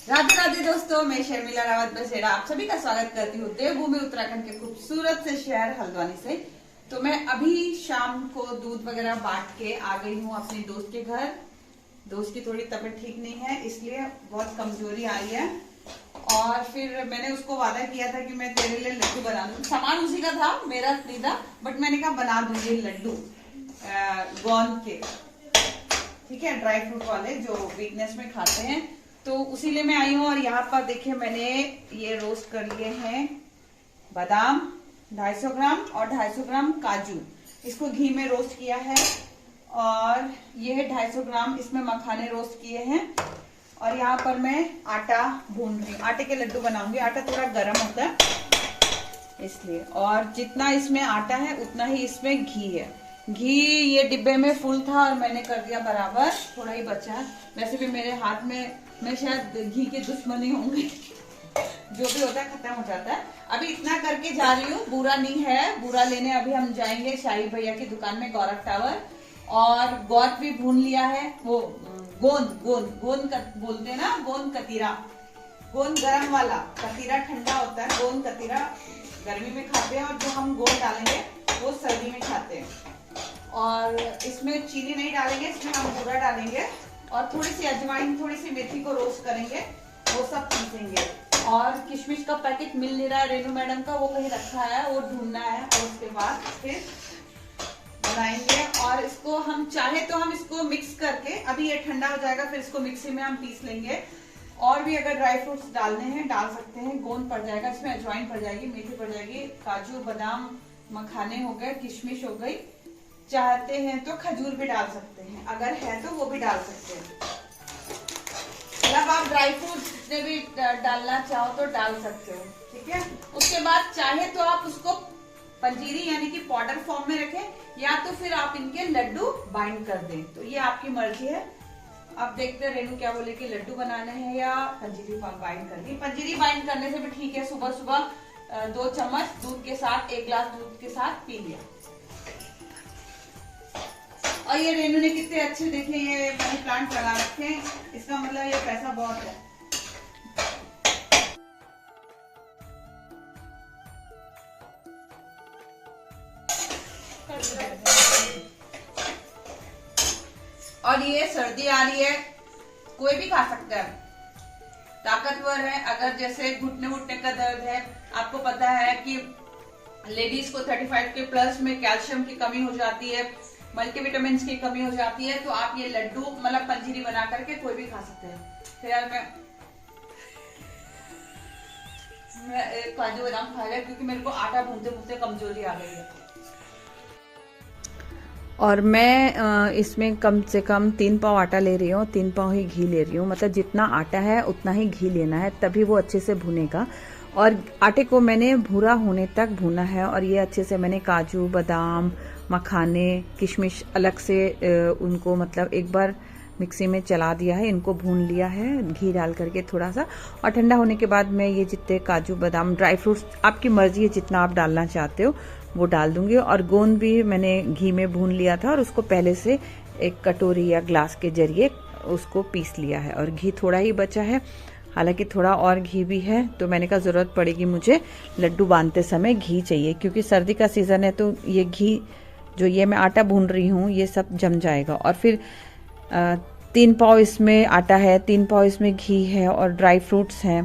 राधे राधे दोस्तों, मैं शर्मिला रावत बसेरा आप सभी का स्वागत करती हूँ देवभूमि उत्तराखंड के खूबसूरत से शहर हल्द्वानी से। तो मैं अभी शाम को दूध वगैरह बांट के आ गई हूँ अपने दोस्त के घर। दोस्त की थोड़ी तबीयत ठीक नहीं है, इसलिए बहुत कमजोरी आई है। और फिर मैंने उसको वादा किया था कि मैं तेरे लिए लड्डू बना दूँ। सामान उसी का था, मेरा नहीं था, बट मैंने कहा बना दूंगी लड्डू गोंद के, ठीक है, ड्राई फ्रूट वाले जो वीकनेस में खाते हैं। तो उसी लिए मैं आई हूँ। और यहाँ पर देखिए मैंने ये रोस्ट कर लिए हैं बादाम 250 ग्राम और 250 ग्राम काजू, इसको घी में रोस्ट किया है। और ये है 250 ग्राम इसमें मखाने रोस्ट किए हैं। और यहाँ पर मैं आटा भून रही हूँ, आटे के लड्डू बनाऊंगी। आटा थोड़ा गर्म होता है इसलिए, और जितना इसमें आटा है उतना ही इसमें घी है। घी ये डिब्बे में फुल था और मैंने कर दिया बराबर, थोड़ा ही बचा है। वैसे भी मेरे हाथ में, मैं शायद घी के दुश्मनी होंगे, जो भी होता है खत्म हो जाता है। अभी इतना करके जा रही हूँ, बुरा नहीं है। बुरा लेने अभी हम जाएंगे शाही भैया की दुकान में, गौरव टावर। और गोंद भी भून लिया है, वो गोंद गोंद गोंद बोलते हैं ना, गोंद कतीरा। गोंद गरम वाला, कतीरा ठंडा होता है। गोंद कतीरा गर्मी में खाते हैं, और जो हम गोंद डालेंगे वो सर्दी में खाते हैं। और इसमें चीनी नहीं डालेंगे, इसमें हम बूरा डालेंगे और थोड़ी सी अजवाइन, थोड़ी सी मेथी को रोस्ट करेंगे, वो सब पीसेंगे। और किशमिश का पैकेट मिल नहीं रहा है रेनू मैडम का, वो कहीं रखा है, वो ढूंढना है। और उसके बाद फिर बनाएंगे। और इसको हम चाहे तो हम इसको मिक्स करके, अभी ये ठंडा हो जाएगा, फिर इसको मिक्सी में हम पीस लेंगे। और भी अगर ड्राई फ्रूट्स डालने हैं डाल सकते हैं। गोंद पड़ जाएगा इसमें, अजवाइन पड़ जाएगी, मेथी पड़ जाएगी, काजू बादाम मखाने हो गए, किशमिश हो गई। चाहते हैं तो खजूर भी डाल सकते हैं, अगर है तो वो भी डाल सकते हैं। मतलब आप ड्राई फ्रूट जितने भी डालना चाहो तो डाल सकते हो, ठीक है। उसके बाद चाहे तो आप उसको पंजीरी यानी कि पाउडर फॉर्म में रखें, या तो फिर आप इनके लड्डू बाइंड कर दें, तो ये आपकी मर्जी है। अब देखते हैं रेनू क्या बोले कि लड्डू बनाने हैं या पंजीरी बाइंड करनी। पंजीरी बाइंड करने से भी ठीक है। सुबह सुबह 2 चम्मच दूध के साथ, 1 गिलास दूध के साथ पी लिया। और ये रेनू ने कितने अच्छे, देखिए ये मनी प्लांट लगा रखे हैं, इसका मतलब ये पैसा बहुत है। और ये सर्दी आ रही है, कोई भी खा सकता है, ताकतवर है। अगर जैसे घुटने वुटने का दर्द है, आपको पता है कि लेडीज को 35 के प्लस में कैल्शियम की कमी हो जाती है, मल्टीविटामिन की कमी हो जाती है, तो आप ये लड्डू मतलब पंजीरी बना करके कोई भी खा सकते हैं। फिलहाल मैं काजू बादाम खा लिया, क्योंकि मेरे को आटा भूनते भूनते कमजोरी आ गई है। और मैं इसमें कम से कम 3 पाव आटा ले रही हूँ, 3 पाव ही घी ले रही हूँ। मतलब जितना आटा है उतना ही घी लेना है, तभी वो अच्छे से भुनेगा। और आटे को मैंने भूरा होने तक भूना है। और ये अच्छे से मैंने काजू बादाम मखाने किशमिश अलग से उनको मतलब एक बार मिक्सी में चला दिया है, इनको भून लिया है घी डाल करके थोड़ा सा। और ठंडा होने के बाद मैं ये जितने काजू बादाम ड्राई फ्रूट्स आपकी मर्जी है जितना आप डालना चाहते हो वो डाल दूंगी। और गोंद भी मैंने घी में भून लिया था, और उसको पहले से एक कटोरी या ग्लास के जरिए उसको पीस लिया है। और घी थोड़ा ही बचा है, हालांकि थोड़ा और घी भी है, तो मैंने कहा ज़रूरत पड़ेगी मुझे लड्डू बांधते समय घी चाहिए, क्योंकि सर्दी का सीज़न है, तो ये घी जो ये मैं आटा भून रही हूँ ये सब जम जाएगा। और फिर 3 पाव इसमें आटा है, 3 पाव इसमें घी है और ड्राई फ्रूट्स हैं,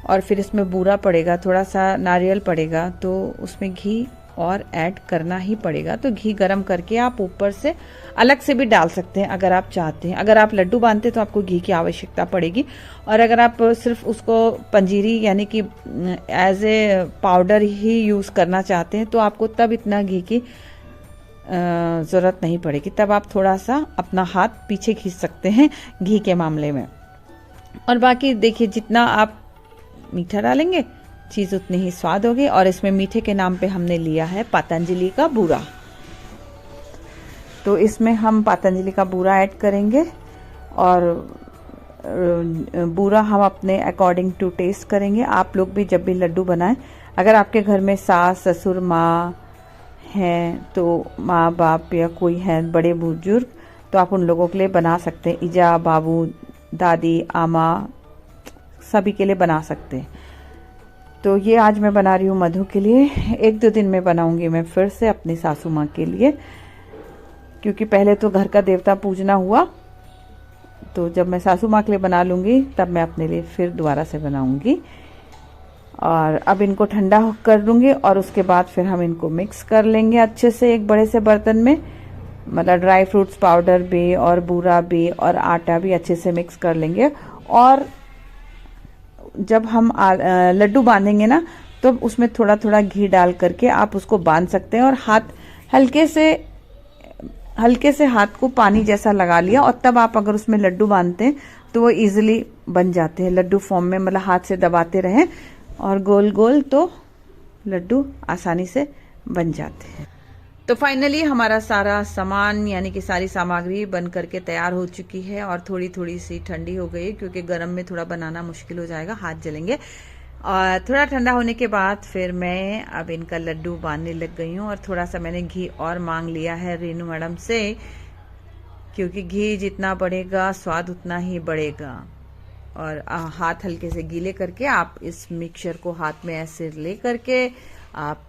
और फिर इसमें बूरा पड़ेगा, थोड़ा सा नारियल पड़ेगा, तो उसमें घी और ऐड करना ही पड़ेगा। तो घी गरम करके आप ऊपर से अलग से भी डाल सकते हैं अगर आप चाहते हैं। अगर आप लड्डू बांधते हैं तो आपको घी की आवश्यकता पड़ेगी, और अगर आप सिर्फ उसको पंजीरी यानी कि एज ए पाउडर ही यूज़ करना चाहते हैं तो आपको तब इतना घी की ज़रूरत नहीं पड़ेगी। तब आप थोड़ा सा अपना हाथ पीछे खींच सकते हैं घी के मामले में। और बाकी देखिए जितना आप मीठा डालेंगे चीज़ उतनी ही स्वाद होगी। और इसमें मीठे के नाम पे हमने लिया है पतंजलि का बूरा, तो इसमें हम पतंजलि का बूरा ऐड करेंगे। और बूरा हम अपने अकॉर्डिंग टू टेस्ट करेंगे। आप लोग भी जब भी लड्डू बनाएं, अगर आपके घर में सास ससुर माँ हैं, तो माँ बाप या कोई है बड़े बुजुर्ग, तो आप उन लोगों के लिए बना सकते हैं। ईजा बाबू दादी आमा सभी के लिए बना सकते हैं। तो ये आज मैं बना रही हूँ मधु के लिए। 1-2 दिन में बनाऊंगी मैं फिर से अपनी सासू माँ के लिए, क्योंकि पहले तो घर का देवता पूजना हुआ, तो जब मैं सासू माँ के लिए बना लूँगी तब मैं अपने लिए फिर दोबारा से बनाऊँगी। और अब इनको ठंडा कर लूँगी और उसके बाद फिर हम इनको मिक्स कर लेंगे अच्छे से एक बड़े से बर्तन में। मतलब ड्राई फ्रूट्स पाउडर भी और बूरा भी और आटा भी अच्छे से मिक्स कर लेंगे। और जब हम लड्डू बांधेंगे ना, तो उसमें थोड़ा थोड़ा घी डाल करके आप उसको बांध सकते हैं। और हाथ हल्के से हाथ को पानी जैसा लगा लिया, और तब आप अगर उसमें लड्डू बांधते हैं तो वो इजीली बन जाते हैं लड्डू फॉर्म में। मतलब हाथ से दबाते रहें और गोल गोल, तो लड्डू आसानी से बन जाते हैं। तो फाइनली हमारा सारा सामान यानी कि सारी सामग्री बन करके तैयार हो चुकी है, और थोड़ी थोड़ी सी ठंडी हो गई, क्योंकि गर्म में थोड़ा बनाना मुश्किल हो जाएगा, हाथ जलेंगे। और थोड़ा ठंडा होने के बाद फिर मैं अब इनका लड्डू बांधने लग गई हूँ। और थोड़ा सा मैंने घी और मांग लिया है रेनू मैडम से, क्योंकि घी जितना बढ़ेगा स्वाद उतना ही बढ़ेगा। और हाथ हल्के से गीले करके आप इस मिक्सचर को हाथ में ऐसे ले करके आप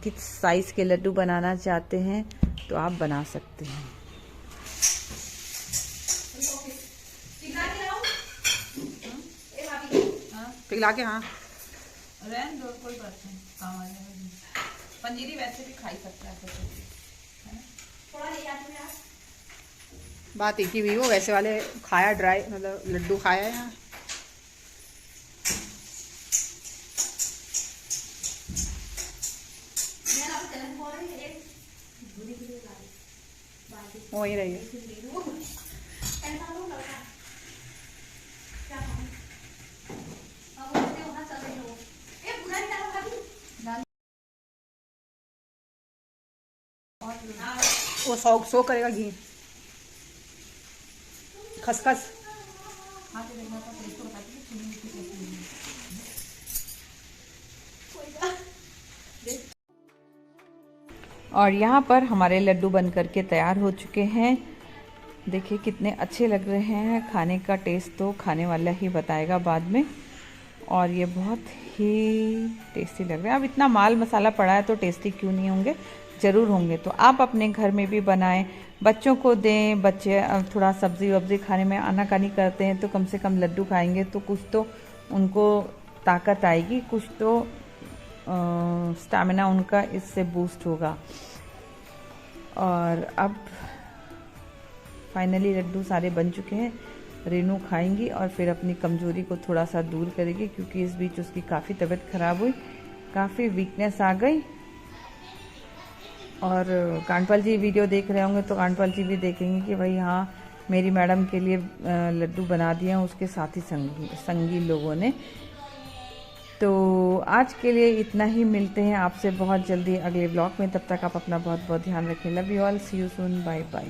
किस साइज के लड्डू बनाना चाहते हैं तो आप बना सकते हैं। पिघला के, हाँ रहने दो, कोई बात नहीं, काम आ जाएगा। पंजीरी वैसे भी खाई सकते हैं, बात एक ही भी, वो वैसे वाले खाया ड्राई, मतलब लड्डू खाया है यहाँ। वही रही है। वो सो करेगा घी, खसखस। और यहाँ पर हमारे लड्डू बन करके तैयार हो चुके हैं। देखिए कितने अच्छे लग रहे हैं। खाने का टेस्ट तो खाने वाला ही बताएगा बाद में। और ये बहुत ही टेस्टी लग रहे हैं। अब इतना माल मसाला पड़ा है तो टेस्टी क्यों नहीं होंगे, ज़रूर होंगे। तो आप अपने घर में भी बनाएं, बच्चों को दें। बच्चे थोड़ा सब्ज़ी वब्ज़ी खाने में आनाकानी करते हैं, तो कम से कम लड्डू खाएंगे तो कुछ तो उनको ताकत आएगी, कुछ तो स्टैमिना उनका इससे बूस्ट होगा। और अब फाइनली लड्डू सारे बन चुके हैं। रेनू खाएंगी और फिर अपनी कमज़ोरी को थोड़ा सा दूर करेगी, क्योंकि इस बीच उसकी काफ़ी तबीयत ख़राब हुई, काफ़ी वीकनेस आ गई। और कांटपाल जी वीडियो देख रहे होंगे तो कांटपाल जी भी देखेंगे कि भाई हाँ, मेरी मैडम के लिए लड्डू बना दिए हैं उसके साथी संगी लोगों ने। तो आज के लिए इतना ही। मिलते हैं आपसे बहुत जल्दी अगले ब्लॉग में। तब तक आप अपना बहुत बहुत ध्यान रखें। Love you all, see you soon, bye bye.